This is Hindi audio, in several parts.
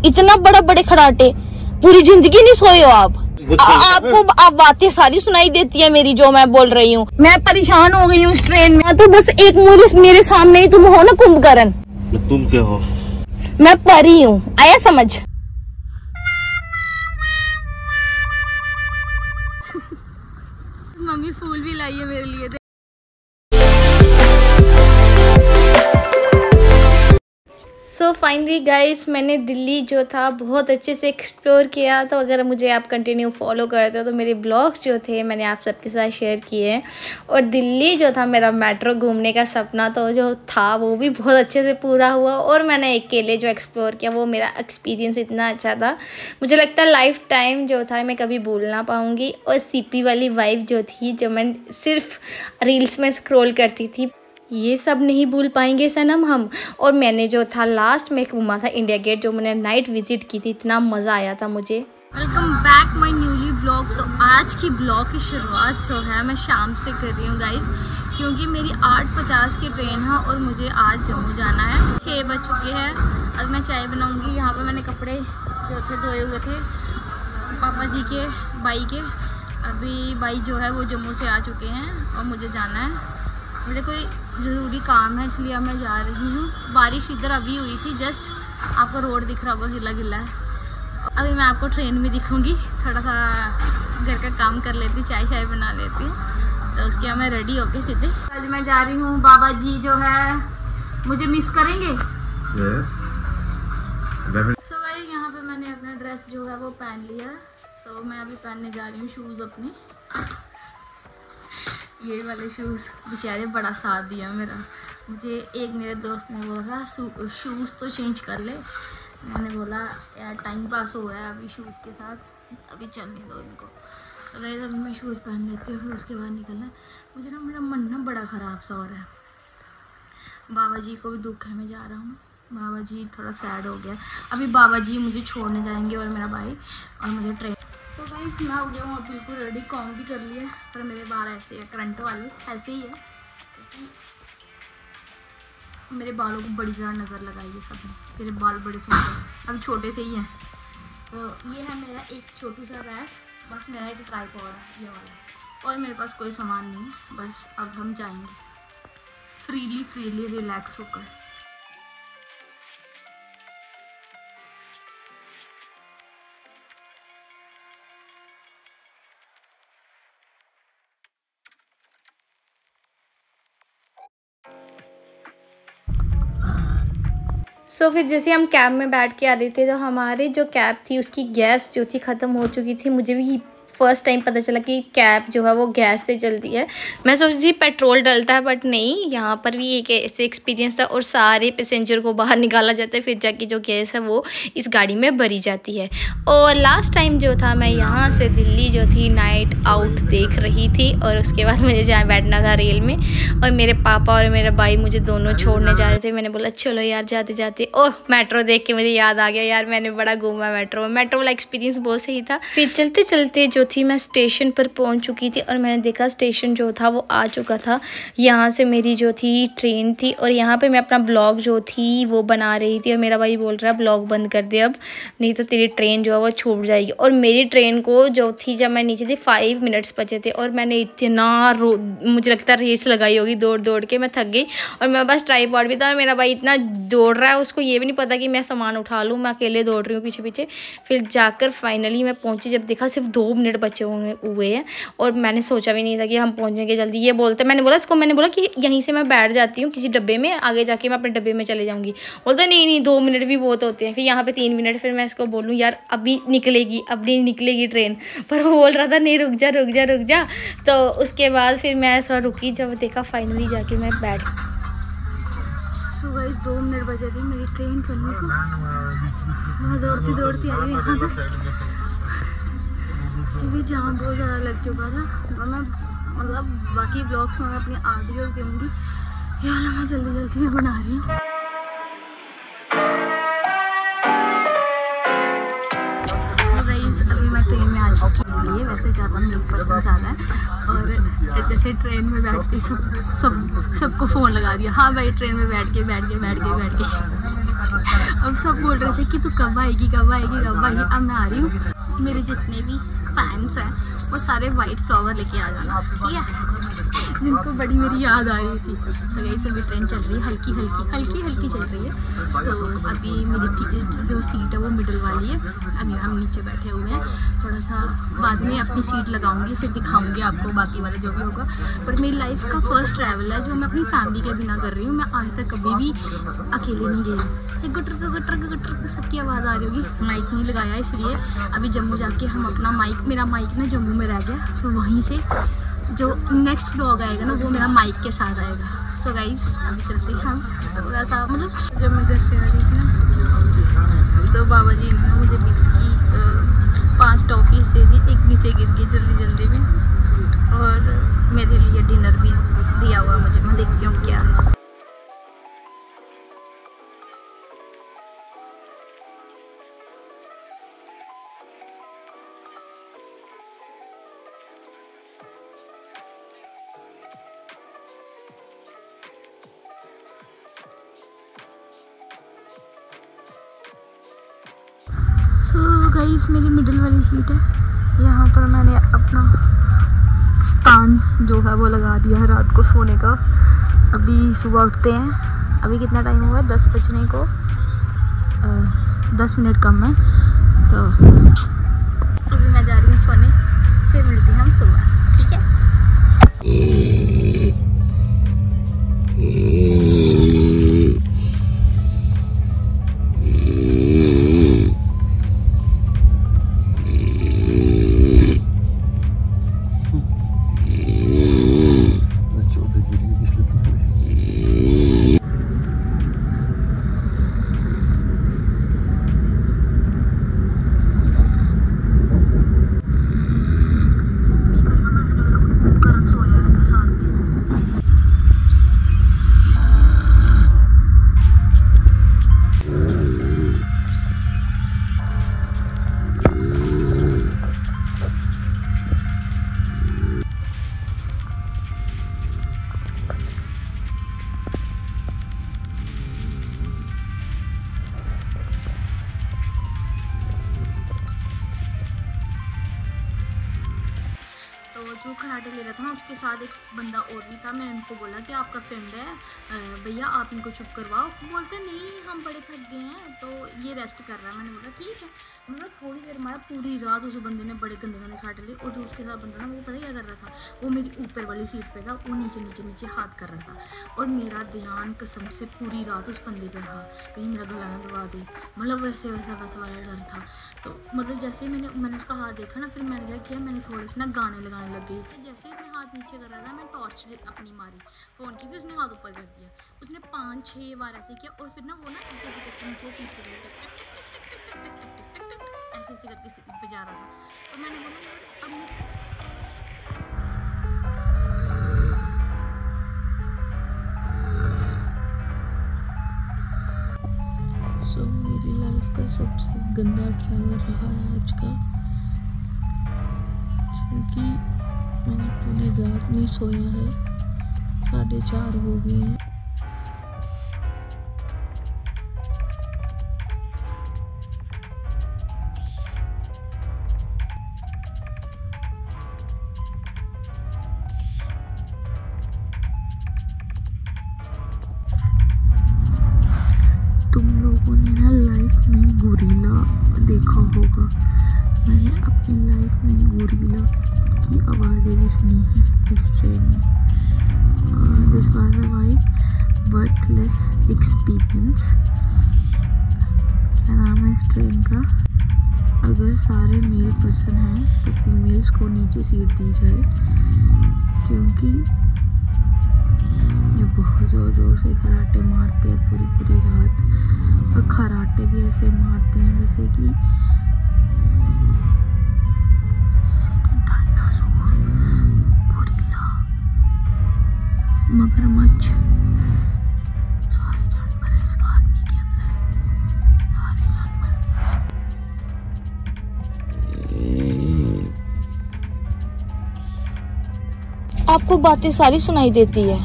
इतना बड़ा बड़े खराटे, पूरी जिंदगी नहीं सोए हो आप? आपको आप बातें सारी सुनाई देती है मेरी जो मैं बोल रही हूँ। मैं परेशान हो गई हूँ इस ट्रेन में। तो बस एक मेरे सामने ही तुम हो ना कुंभकर्ण। तुम क्या हो? मैं परी हूँ, आया समझ? मम्मी फूल भी लाई है मेरे लिए। सो फाइनली गाइस, मैंने दिल्ली जो था बहुत अच्छे से एक्सप्लोर किया। तो अगर मुझे आप कंटिन्यू फॉलो करते हो तो मेरे ब्लॉग्स जो थे मैंने आप सबके साथ शेयर किए हैं। और दिल्ली जो था, मेरा मेट्रो घूमने का सपना तो जो था वो भी बहुत अच्छे से पूरा हुआ। और मैंने अकेले जो एक्सप्लोर किया वो मेरा एक्सपीरियंस इतना अच्छा था, मुझे लगता है लाइफ टाइम जो था मैं कभी भूल ना पाऊँगी। और सीपी वाली वाइब जो थी, जो मैं सिर्फ रील्स में स्क्रॉल करती थी, ये सब नहीं भूल पाएंगे सनम हम। और मैंने जो था लास्ट में घूमा था इंडिया गेट, जो मैंने नाइट विजिट की थी, इतना मज़ा आया था मुझे। Welcome back my newly blog. तो आज की ब्लॉग की शुरुआत जो है मैं शाम से कर रही हूँ गाइस, क्योंकि मेरी 8:50 की ट्रेन है और मुझे आज जम्मू जाना है। 6 बज चुके हैं। अब मैं चाय बनाऊँगी। यहाँ पर मैंने कपड़े जो थे धोए हुए थे पापा जी के, बाई के। अभी बाई जो है वो जम्मू से आ चुके हैं और मुझे जाना है। मुझे कोई ज़रूरी काम है इसलिए मैं जा रही हूँ। बारिश इधर अभी हुई थी, जस्ट आपको रोड दिख रहा होगा, गिला गिला है। अभी मैं आपको ट्रेन में दिखूँगी। थोड़ा सा घर का काम कर लेती, चाय शाय बना लेती हूँ, तो उसके बाद मैं रेडी होके सीधे आज मैं जा रही हूँ। बाबा जी जो है मुझे मिस करेंगे। yes. सो गाइस, यहाँ पे मैंने अपना ड्रेस जो है वो पहन लिया। सो मैं अभी पहनने जा रही हूँ शूज़ अपने, ये वाले शूज़। बेचारे बड़ा साथ दिया मेरा। मुझे एक मेरे दोस्त ने बोला शूज़ तो चेंज कर ले। मैंने बोला यार टाइम पास हो रहा है अभी शूज़ के साथ, अभी चलने दो इनको। तो गाइस अभी मैं शूज़ पहन लेती हूँ, फिर उसके बाद निकलना। मुझे ना मेरा मन ना बड़ा ख़राब सा हो रहा है। बाबा जी को भी दुख है, मैं जा रहा हूँ। बाबा जी थोड़ा सैड हो गया। अभी बाबा जी मुझे छोड़ने जाएंगे और मेरा भाई, और मुझे ट्रेन। सो गाइस मैं हो गया हूँ बिल्कुल रेडी, कॉम भी कर लिया, पर मेरे बाल ऐसे है करंट वाले, ऐसे ही है क्योंकि मेरे बालों को बड़ी ज़्यादा नज़र लगाई है सबने। मेरे बाल बड़े सुंदर अभी छोटे से ही हैं। तो ये है मेरा एक छोटू सा रैक, बस मेरा एक ट्राइपॉड है ये वाला, और मेरे पास कोई सामान नहीं है। बस अब हम जाएंगे फ्रीली रिलैक्स होकर। फिर जैसे हम कैब में बैठ के आ रहे थे, तो हमारे जो कैब थी उसकी गैस जो थी ख़त्म हो चुकी थी। मुझे भी फ़र्स्ट टाइम पता चला कि कैब जो है वो गैस से चलती है। मैं सोचती थी पेट्रोल डलता है, बट नहीं, यहाँ पर भी एक ऐसे एक्सपीरियंस था। और सारे पैसेंजर को बाहर निकाला जाता है, फिर जाके जो गैस है वो इस गाड़ी में भरी जाती है। और लास्ट टाइम जो था मैं यहाँ से दिल्ली जो थी नाइट आउट देख रही थी, और उसके बाद मुझे जहाँ बैठना था रेल में, और मेरे पापा और मेरा भाई मुझे दोनों छोड़ने जा रहे थे। मैंने बोला चलो यार जाते जाते। ओह, मेट्रो देख के मुझे याद आ गया यार, मैंने बड़ा घूमा मेट्रो वाला एक्सपीरियंस बहुत सही था। फिर चलते चलते जो थी मैं स्टेशन पर पहुंच चुकी थी, और मैंने देखा स्टेशन जो था वो आ चुका था। यहाँ से मेरी जो थी ट्रेन थी, और यहाँ पे मैं अपना ब्लॉग जो थी वो बना रही थी। और मेरा भाई बोल रहा है ब्लॉग बंद कर दे अब, नहीं तो तेरी ट्रेन जो है वो छूट जाएगी। और मेरी ट्रेन को जो थी, जब मैं नीचे थी 5 मिनट्स बचे थे, और मैंने इतना मुझे लगता है रेस लगाई होगी दौड़ दौड़ के, मैं थक गई। और मेरे पास ट्राइपॉड भी था, और मेरा भाई इतना दौड़ रहा है, उसको ये भी नहीं पता कि मैं सामान उठा लूँ, मैं अकेले दौड़ रही हूँ पीछे पीछे। फिर जाकर फाइनली मैं पहुँची, जब देखा सिर्फ 2 मिनट बचे हुए हैं, और मैंने सोचा भी नहीं था कि हम पहुंचेंगे जल्दी। ये बोलते, मैंने बोला कि यहीं से मैं बैठ जाती हूँ किसी डब्बे में, आगे जाके मैं अपने डब्बे में चले जाऊँगी। बोलते नहीं 2 मिनट भी बहुत होते हैं। फिर यहाँ पे 3 मिनट, फिर मैं इसको बोलूँ यार अभी निकलेगी ट्रेन, पर वो बोल रहा था नहीं रुक जा। तो उसके बाद फिर मैं थोड़ा रुकी, जब देखा फाइनली जाके मैं बैठ। सुबह 2 मिनट बचे थे मेरी ट्रेन चलने को, मैं दौड़ती आई यहाँ तक, क्योंकि जाम बहुत ज़्यादा लग चुका था। और मैं मतलब बाकी ब्लॉग्स में मैं अपनी ऑडियो दूँगी, ये वाला मैं जल्दी में बना रही हूँ। सो गाइस अभी मैं ट्रेन में आ चुकी हूँ। रही है, वैसे ज़्यादा मेल पर्सन ज़्यादा है। और जैसे ट्रेन में बैठते सबको फ़ोन लगा दिया, हाँ भाई ट्रेन में बैठ के अब सब बोल रहे थे कि तू कब आएगी। अब मैं आ रही हूँ। मेरे जितने भी फैंस हैं वो सारे वाइट फ्लावर लेके आ जाना, ठीक है, जिनको बड़ी मेरी याद आ रही थी। तो यही सभी ट्रेन चल रही है, हल्की चल रही है। सो अभी मेरी जो सीट है वो मिडल वाली है। अभी हम नीचे बैठे हुए हैं, थोड़ा सा बाद में अपनी सीट लगाऊंगी, फिर दिखाऊंगी आपको बाकी वाला जो भी होगा। पर मेरी लाइफ का फर्स्ट ट्रैवल है जो मैं अपनी फैमिली के बिना कर रही हूँ। मैं आज तक कभी भी अकेले नहीं गई। गुटर सबकी आवाज़ आ रही होगी, माइक नहीं लगाया इसलिए। अभी जम्मू जाके हम अपना मेरा माइक ना जम्मू में रह गया, तो वहीं से जो नेक्स्ट ब्लॉग आएगा ना वो मेरा माइक के साथ आएगा। सो गाइस अभी चलते हैं हम थोड़ा सा, मतलब जब मैं घर से आ रही थी ना तो बाबा जी ने मुझे बिक्स की 5 टॉफीज़ दे दी, एक नीचे गिर गई जल्दी में, और मेरे लिए डिनर भी दिया हुआ मुझे। मैं देखती हूँ क्या है। सो गाइस मेरी मिडिल वाली सीट है, यहाँ पर मैंने अपना स्टैंड जो है वो लगा दिया है रात को सोने का। अभी सुबह उठते हैं, अभी कितना टाइम हुआ है, 10 बजने को 10 मिनट कम है। तो अभी मैं जा रही हूँ सोने, फिर मिलते हैं हम सुबह, ठीक है। जो कराटे ले रहा था ना उसके साथ एक बंदा और भी था। मैं उनको बोला कि आपका फ्रेंड है भैया, आप इनको चुप करवाओ। बोलते नहीं हम बड़े थक गए हैं तो ये रेस्ट कर रहा है। मैंने बोला ठीक है। मतलब थोड़ी देर मारा, पूरी रात उस बंदे ने बड़े गंदे कराटे लिए। और जो उसके साथ बंदा ना वो पता क्या कर रहा था, वो मेरी ऊपर वाली सीट पे था, वो नीचे हाथ कर रहा था। और मेरा ध्यान कसम से पूरी रात उस बंदे पे रहा, कहीं मेरा गला ना दबा दे, मतलब वैसे वाला डर था। तो मतलब जैसे ही मैंने उसका हाथ देखा ना, फिर मैंने क्या किया, मैंने थोड़े से ना गाने लगाने लग गई। जैसे ही उसने हाथ नीचे कर रहा था, मैं टॉर्च अपनी मारी फ़ोन की, फिर उसने हाथ ऊपर कर दिया। उसने 5-6 बार ऐसे किया, और फिर ना वो ना ऐसे करके नीचे सीट पर ऐसे करके सीट पे जा रहा था। तो मैंने बोला अब मेरी लाइफ का सबसे गंदा ट्रैवल रहा है आज का, क्योंकि मैंने पूरी रात नहीं सोया है, 4:30 हो गए हैं। तुम लोगों ने ना लाइफ में गोरिल्ला देखा होगा, मैंने अपनी लाइफ में गोरिल्ला की आवाज़ें भी सुनी है इस ट्रेन में। This was a why berthless experience. क्या नाम है इस ट्रेन का? अगर सारे मेल पर्सन हैं तो फीमेल्स को नीचे सीट दी जाए, क्योंकि ये बहुत ज़ोर से कराटे मारते हैं पूरी रात। और कराटे भी ऐसे मारते हैं जैसे कि डायनासोर, गोरिल्ला, मगरमच्छ, सारे जानवर हैं इसका आदमी के अंदर, सारे जानवर। आपको बातें सारी सुनाई देती है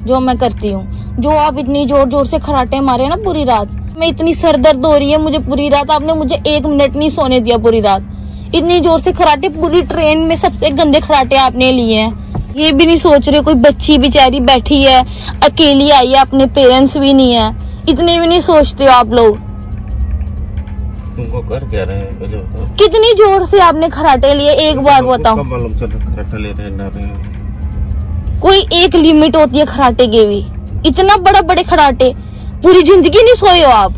जो मैं करती हूँ। जो आप इतनी जोर जोर से खराटे मारे ना पूरी रात, मैं इतनी सर दर्द हो रही है मुझे पूरी रात। आपने मुझे 1 मिनट नहीं सोने दिया पूरी रात। इतनी जोर से खराटे, पूरी ट्रेन में सबसे गंदे खराटे आपने लिए हैं। ये भी नहीं सोच रहे कोई बच्ची बेचारी बैठी है, अकेली आई है, अपने पेरेंट्स भी नहीं है, इतने भी नहीं सोचते हो आप लोग। तुमको कर क्या रहे हैं पहले बताओ। कितनी जोर से आपने खराटे लिए, एक बार बताओ। मालूम चल खराटा ले रहे हैं ना रहे। कोई एक लिमिट होती है खराटे की भी। इतना बड़े खराटे, पूरी जिंदगी नहीं सोए हो आप।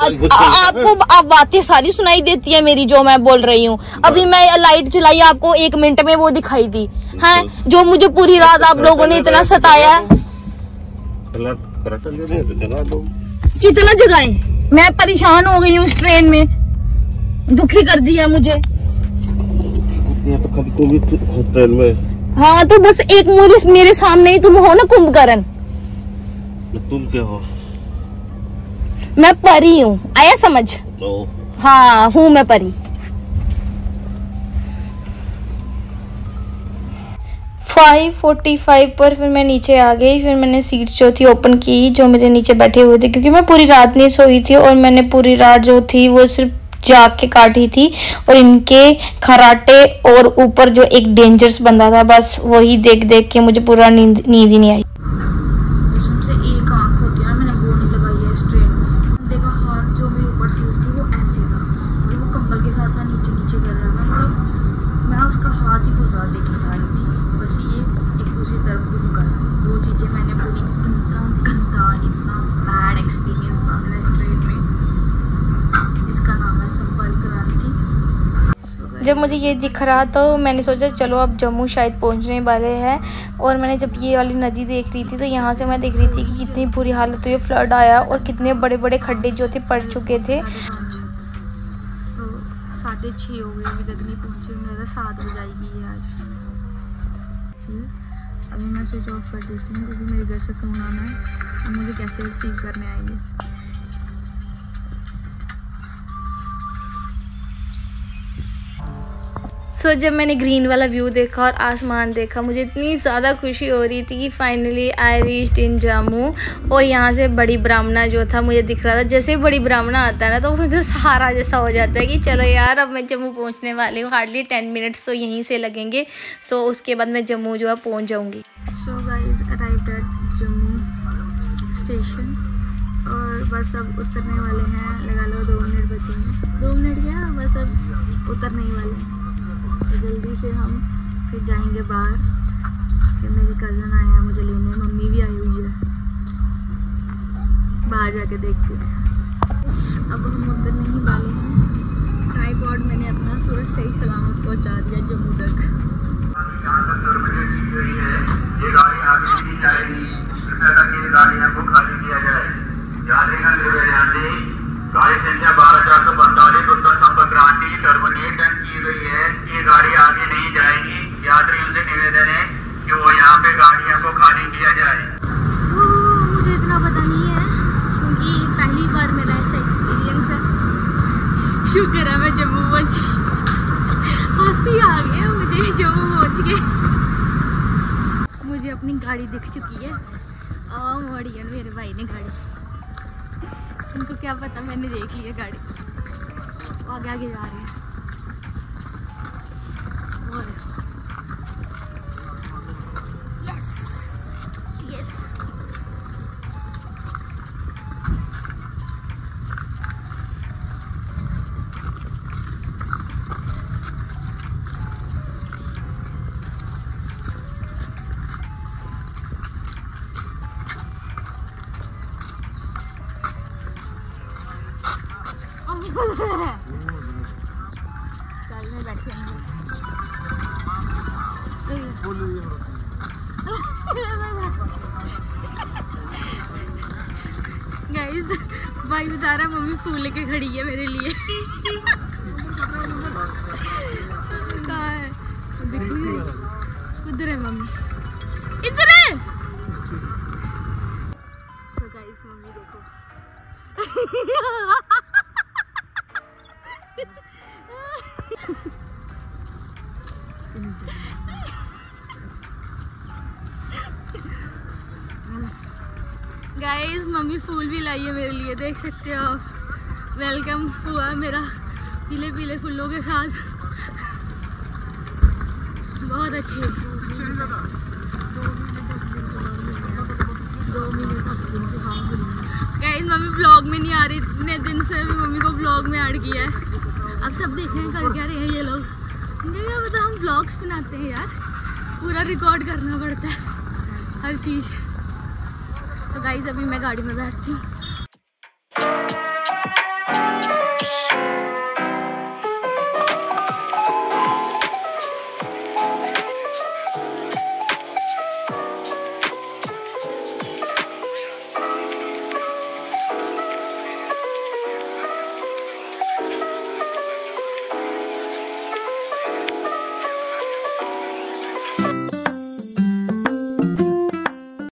आपको आप बातें सारी सुनाई देती है मेरी जो मैं बोल रही हूँ। अभी मैं लाइट चलाई, आपको 1 मिनट में वो दिखाई दी है। जो मुझे पूरी रात आप लोगों ने इतना सताया है। कितना जगाएं, मैं परेशान हो गई हूँ इस ट्रेन में, दुखी कर दिया मुझे। तो कभी तुम भी ट्रेन में। हाँ तो बस एक मेरे सामने ही तुम हो ना कुंभकर्ण। तुम क्या हो? मैं परी हूँ, आया समझ? हाँ हूँ मैं परी। 5:45 पर फिर मैं नीचे आ गई। फिर मैंने सीट जो थी ओपन की, जो मेरे नीचे बैठे हुए थे, क्योंकि मैं पूरी रात नहीं सोई थी और मैंने पूरी रात जो थी वो सिर्फ जाग के काटी थी। और इनके खराटे और ऊपर जो एक डेंजरस बंदा था, बस वही देख देख के मुझे पूरा नींद ही नहीं आई। सबसे एक आंख होती है, मैंने वो नहीं लगाई है इस ट्रेन में। देखा हाथ जो मेरे ऊपर सीट थी वो ऐसे था, मतलब वो कंबल के साथ साथ नीचे कर रहा था। मतलब मैं उसका हाथ ही पूरा देखी सारी चीज़, बस ये एक दूसरी तरफ को झुका था। 2 चीज़ें मैंने पूरी, इतना गंदा, इतना बैड एक्सपीरियंस था मेरा इस ट्रेन में। इसका नाम है संपर्क क्रांति। जब मुझे ये दिख रहा तो मैंने सोचा चलो अब जम्मू शायद पहुंचने वाले हैं। और मैंने जब ये वाली नदी देख रही थी तो यहाँ से मैं देख रही थी कि कितनी बुरी हालत हुई, फ्लड आया और कितने बड़े खड्डे जो थे पड़ चुके थे। तो 6:30 हो गए, अभी तक नहीं पहुँचे। मेरा 7 बज जाएगी आज। अभी मैं स्विच ऑफ कर देती हूँ क्योंकि मेरे घर से फ़ोन आना है और मुझे कैसे रिसीव करने आएंगे। जब मैंने ग्रीन वाला व्यू देखा और आसमान देखा, मुझे इतनी ज़्यादा खुशी हो रही थी कि finally I reached in Jammu. और यहाँ से बड़ी ब्राह्मणा जो था मुझे दिख रहा था। जैसे ही बड़ी ब्राह्मणा आता है ना तो मुझे सहारा जैसा हो जाता है कि चलो यार अब मैं जम्मू पहुँचने वाली हूँ। हार्डली 10 मिनट्स तो यहीं से लगेंगे। उसके बाद मैं जम्मू जो है पहुँच जाऊँगी। Guys arrived at Jammu station और बस अब उतरने वाले हैं। लगा लो 2 मिनट बचे हैं। 2 मिनट क्या, बस अब उतरने ही वाले हैं। तो जल्दी से हम फिर जाएंगे बाहर। फिर मेरी कज़न आया है मुझे लेने, मम्मी भी आई हुई है। बाहर जाके देखते हैं। अब हम उतरने ही वाले हैं। ट्राइपॉड मैंने अपना पूरा सही सलामत पहुंचा दिया जम्मू तक। ये गाड़ी आगे नहीं जाएगी, कृपया करके गाड़ियों को खाली किया जाए। गाड़ी संख्या 12445 उत्तर संपर्क क्रांति टर्मिनेट की गई है। ये गाड़ी आगे नहीं जाएगी। यात्रियों से निवेदन है कि वो यहाँ पे गाड़ियों को खाली किया जाए। मुझे इतना पता नहीं है क्योंकि पहली बार मेरा ऐसा एक्सपीरियंस है। शुक्र है मैं जम्मू पहुंची। हंसी आ गया मुझे जम्मू पहुंच के। मुझे अपनी गाड़ी दिख चुकी है। मोड़ी मेरे भाई ने गाड़ी, उनको क्या पता मैंने देख लिया गाड़ी। वो आगे जा रहे हैं। यस चल में बैठे गाइस भाई बता रहा है मम्मी फूल लेके खड़ी है मेरे लिए। कहाँ है देखिए, उधर है मम्मी, इधर है। So guys मम्मी देखो गाइस मम्मी फूल भी लाई है मेरे लिए, देख सकते हो आप। वेलकम हुआ मेरा पीले पीले फूलों के साथ, बहुत अच्छे। गाइस मम्मी ब्लॉग में नहीं आ रही इतने दिन से, अभी मम्मी को ब्लॉग में ऐड किया है। अब सब देख रहे हैं कर क्या रहे हैं ये लोग। क्या पता, हम ब्लॉग्स बनाते हैं यार, पूरा रिकॉर्ड करना पड़ता है हर चीज़। तो गाइस अभी मैं गाड़ी में बैठती हूँ।